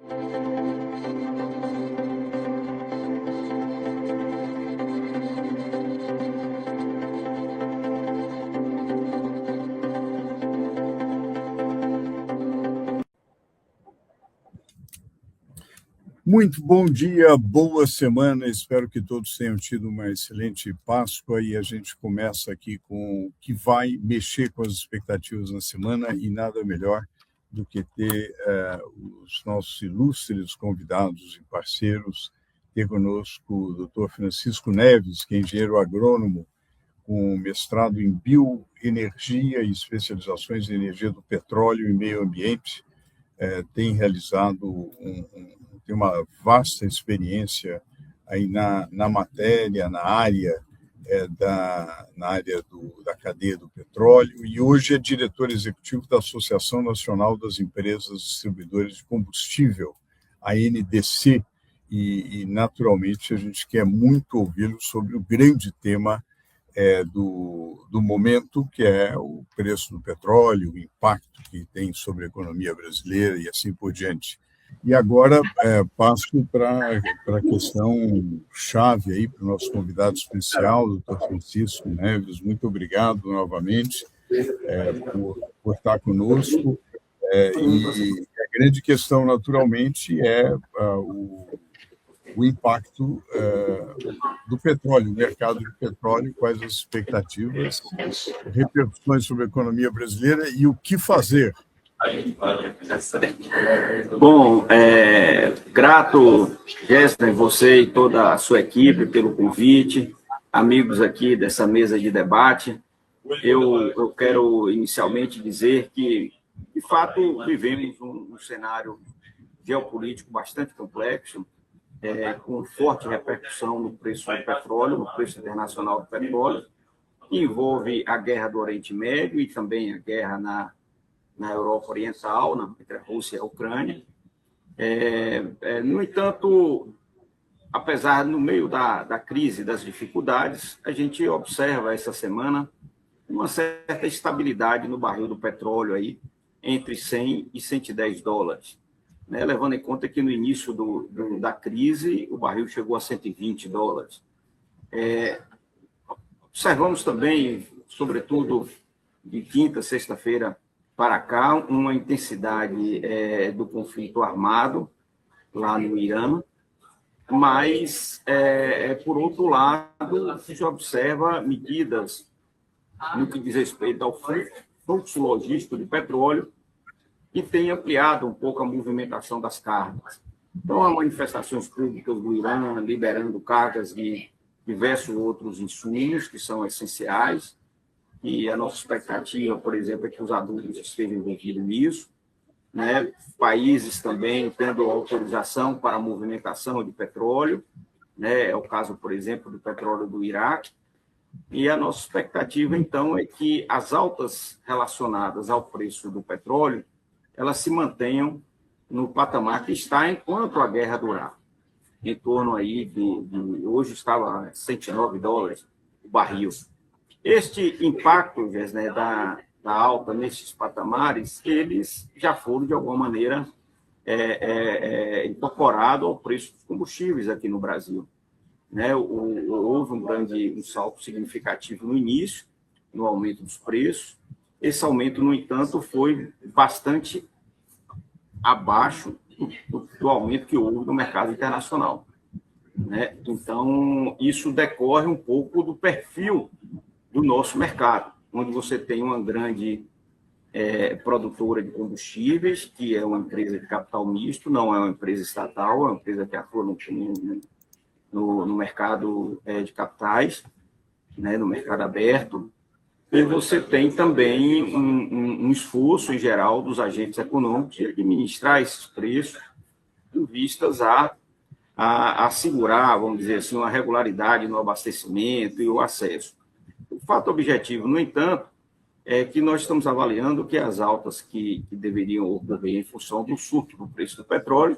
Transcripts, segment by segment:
Muito bom dia, boa semana. Espero que todos tenham tido uma excelente Páscoa e a gente começa aqui com o que vai mexer com as expectativas na semana e nada melhor do que ter os nossos ilustres convidados e parceiros, ter conosco o Dr. Francisco Neves, que é engenheiro agrônomo com mestrado em bioenergia e especializações em energia do petróleo e meio ambiente. Tem realizado tem uma vasta experiência aí na matéria, na área da cadeia do petróleo, e hoje é diretor executivo da Associação Nacional das Empresas Distribuidoras de Combustível, a ANDC, e naturalmente a gente quer muito ouvi-lo sobre o grande tema do momento, que é o preço do petróleo, o impacto que tem sobre a economia brasileira e assim por diante. E agora passo para a questão chave aí para o nosso convidado especial, o Dr. Francisco Neves. Muito obrigado novamente por estar conosco. E a grande questão, naturalmente, é o impacto do petróleo, o mercado do petróleo, quais as expectativas, repercussões sobre a economia brasileira e o que fazer. Bom, grato, Jéssica, você e toda a sua equipe pelo convite, amigos aqui dessa mesa de debate. Eu quero inicialmente dizer que, de fato, vivemos um cenário geopolítico bastante complexo, com forte repercussão no preço do petróleo, no preço internacional do petróleo, que envolve a guerra do Oriente Médio e também a guerra na Europa Oriental, entre a Rússia e a Ucrânia. No entanto, apesar, no meio da crise, das dificuldades, a gente observa essa semana uma certa estabilidade no barril do petróleo, aí, entre 100 e 110 dólares. Levando em conta que no início da crise o barril chegou a 120 dólares. Observamos também, sobretudo de quinta, sexta-feira para cá, uma intensidade do conflito armado lá no Irã, mas, por outro lado, a gente observa medidas no que diz respeito ao fluxo logístico de petróleo, que tem ampliado um pouco a movimentação das cargas. Então, há manifestações públicas do Irã liberando cargas de diversos outros insumos que são essenciais, e a nossa expectativa, por exemplo, é que os adultos estejam envolvidos nisso. Países também tendo autorização para a movimentação de petróleo, é o caso, por exemplo, do petróleo do Iraque. E a nossa expectativa, então, é que as altas relacionadas ao preço do petróleo elas se mantenham no patamar que está enquanto a guerra durar. Em torno aí hoje estava 109 dólares o barril. Este impacto, da alta nesses patamares, eles já foram, de alguma maneira, incorporados ao preço dos combustíveis aqui no Brasil. Houve um salto significativo no início, no aumento dos preços. Esse aumento, no entanto, foi bastante abaixo do aumento que houve no mercado internacional. Então, isso decorre um pouco do perfil do nosso mercado, onde você tem uma grande produtora de combustíveis, que é uma empresa de capital misto, não é uma empresa estatal, é uma empresa que atua no mercado de capitais, no mercado aberto. E você tem também um esforço, em geral, dos agentes econômicos de administrar esses preços com vistas a assegurar, vamos dizer assim, uma regularidade no abastecimento e o acesso. O fato objetivo, no entanto, é que nós estamos avaliando que as altas que deveriam ocorrer em função do surto do preço do petróleo,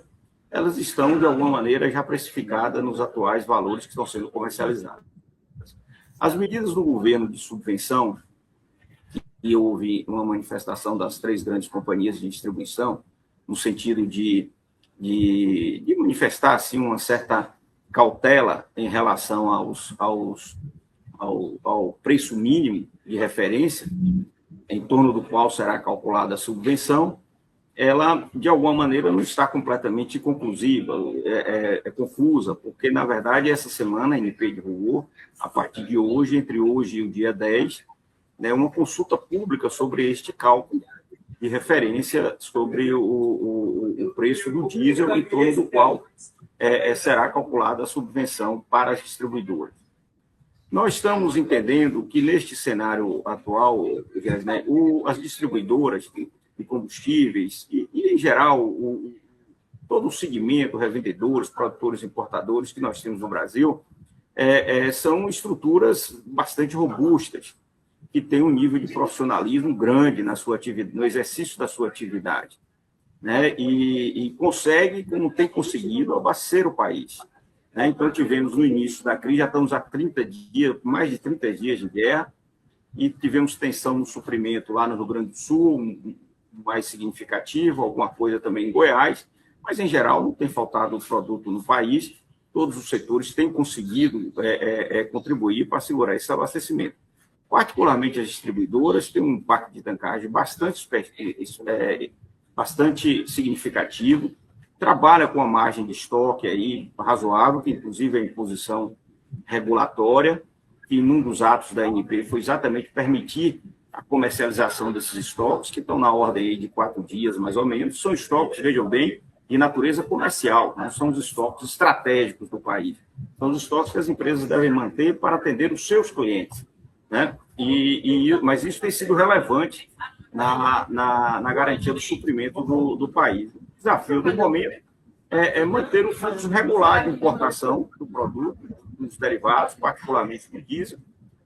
elas estão, de alguma maneira, já precificadas nos atuais valores que estão sendo comercializados. As medidas do governo de subvenção, que houve uma manifestação das 3 grandes companhias de distribuição, no sentido de de manifestar assim, uma certa cautela em relação ao preço mínimo de referência, em torno do qual será calculada a subvenção, ela, de alguma maneira, não está completamente conclusiva, confusa, porque, na verdade, essa semana a ANP divulgou, a partir de hoje, entre hoje e o dia 10, né, uma consulta pública sobre este cálculo de referência sobre o preço do diesel, em torno do qual será calculada a subvenção para as distribuidoras. Nós estamos entendendo que, neste cenário atual, né, as distribuidoras de combustíveis e em geral, todo o segmento, revendedores, produtores, importadores que nós temos no Brasil, são estruturas bastante robustas, que têm um nível de profissionalismo grande na sua atividade, no exercício da sua atividade, né? E consegue, como tem conseguido, abastecer o país. Né? Então, tivemos no início da crise, já estamos há 30 dias, mais de 30 dias de guerra, e tivemos tensão no suprimento lá no Rio Grande do Sul, mais significativo, alguma coisa também em Goiás, mas, em geral, não tem faltado produto no país, todos os setores têm conseguido contribuir para segurar esse abastecimento. Particularmente as distribuidoras têm um impacto de tankagem bastante significativo, trabalha com a margem de estoque aí razoável, que inclusive é imposição regulatória, que num dos atos da ANP foi exatamente permitir a comercialização desses estoques, que estão na ordem aí de 4 dias, mais ou menos. São estoques, vejam bem, de natureza comercial, não são os estoques estratégicos do país. São os estoques que as empresas devem manter para atender os seus clientes. Né? Mas isso tem sido relevante na garantia do suprimento do país. O desafio do momento é manter o fluxo regular de importação do produto, dos derivados, particularmente do diesel,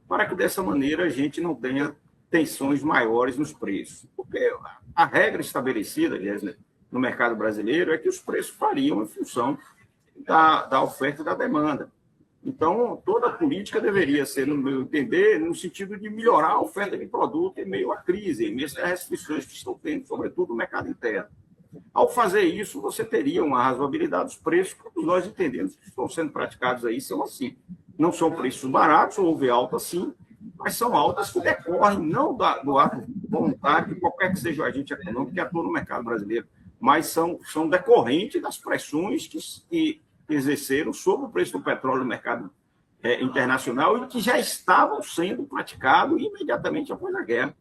para que dessa maneira a gente não tenha tensões maiores nos preços. Porque a regra estabelecida, aliás, no mercado brasileiro é que os preços variam em função da oferta e da demanda. Então, toda a política deveria ser, no meu entender, no sentido de melhorar a oferta de produto em meio à crise, em meio às restrições que estão tendo, sobretudo no mercado interno. Ao fazer isso, você teria uma razoabilidade dos preços, que nós entendemos que estão sendo praticados aí, são assim. Não são preços baratos, houve alta sim, mas são altas que decorrem não do ato voluntário de qualquer que seja o agente econômico que atua no mercado brasileiro, mas são decorrentes das pressões que exerceram sobre o preço do petróleo no mercado internacional e que já estavam sendo praticados imediatamente após a guerra.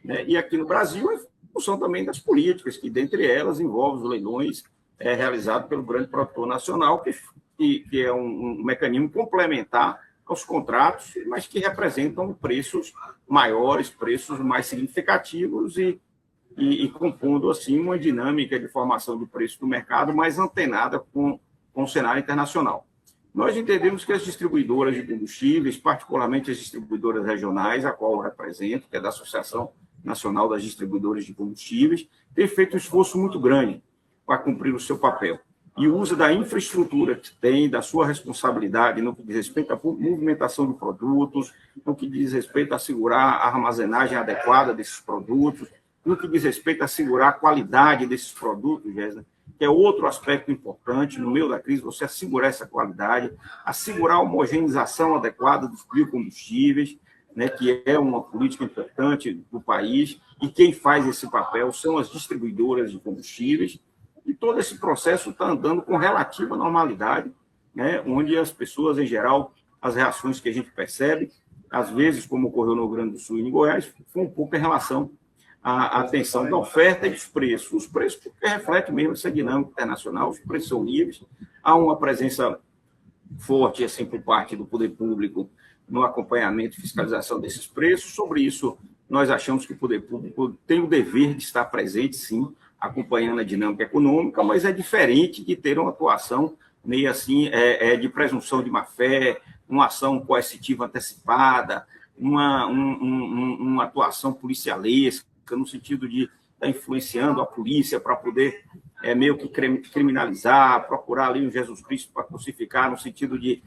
Né? E aqui no Brasil, em função também das políticas, que dentre elas envolvem os leilões realizados pelo Grande Produtor Nacional, que é um mecanismo complementar aos contratos, mas que representam preços maiores, preços mais significativos e compondo, assim, uma dinâmica de formação de preço do mercado mais antenada com o cenário internacional. Nós entendemos que as distribuidoras de combustíveis, particularmente as distribuidoras regionais, a qual eu represento, que é da Associação Nacional das Distribuidoras de Combustíveis, têm feito um esforço muito grande para cumprir o seu papel. E o uso da infraestrutura que tem, da sua responsabilidade no que diz respeito à movimentação de produtos, no que diz respeito a assegurar a armazenagem adequada desses produtos, no que diz respeito a assegurar a qualidade desses produtos, Gésia, que é outro aspecto importante no meio da crise, você assegurar essa qualidade, assegurar a homogeneização adequada dos biocombustíveis, né, que é uma política importante do país, e quem faz esse papel são as distribuidoras de combustíveis, e todo esse processo está andando com relativa normalidade, né, onde as pessoas, em geral, as reações que a gente percebe, às vezes, como ocorreu no Rio Grande do Sul e em Goiás, foi um pouco em relação a atenção da oferta e dos preços. Os preços porque refletem mesmo essa dinâmica internacional, os preços são livres, há uma presença forte, assim, por parte do poder público no acompanhamento e fiscalização desses preços. Sobre isso, nós achamos que o poder público tem o dever de estar presente, sim, acompanhando a dinâmica econômica, mas é diferente de ter uma atuação meio assim, de presunção de má-fé, uma ação coercitiva antecipada, uma atuação policialesca, no sentido de estar influenciando a polícia para poder meio que criminalizar, procurar ali um Jesus Cristo para crucificar, no sentido de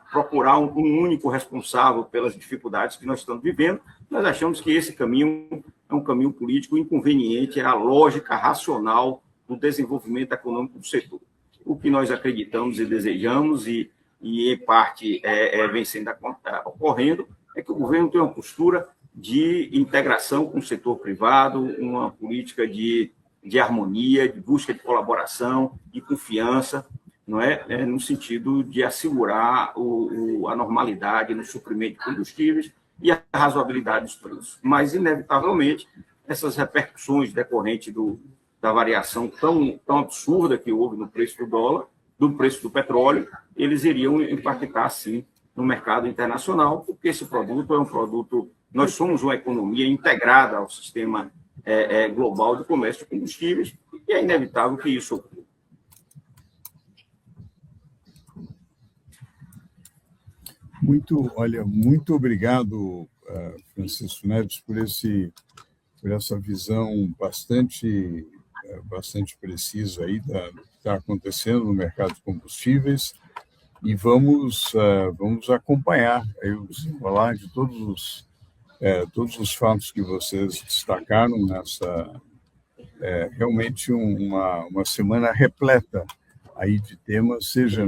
procurar um único responsável pelas dificuldades que nós estamos vivendo. Nós achamos que esse caminho é um caminho político inconveniente, é a lógica racional do desenvolvimento econômico do setor. O que nós acreditamos e desejamos, e em parte vem sendo ocorrendo, é que o governo tem uma postura de integração com o setor privado, uma política de harmonia, de busca de colaboração, de confiança, não é? No sentido de assegurar a normalidade no suprimento de combustíveis e a razoabilidade dos preços. Mas, inevitavelmente, essas repercussões decorrentes da variação tão absurda que houve no preço do dólar, do preço do petróleo, eles iriam impactar, sim, no mercado internacional, porque esse produto é um produto... Nós somos uma economia integrada ao sistema global de comércio de combustíveis, e é inevitável que isso ocorra. Muito obrigado, Francisco Neves, por essa visão bastante precisa aí do que está acontecendo no mercado de combustíveis, e vamos acompanhar aí o desenrolar de todos os fatos que vocês destacaram nessa realmente uma semana repleta aí de temas, seja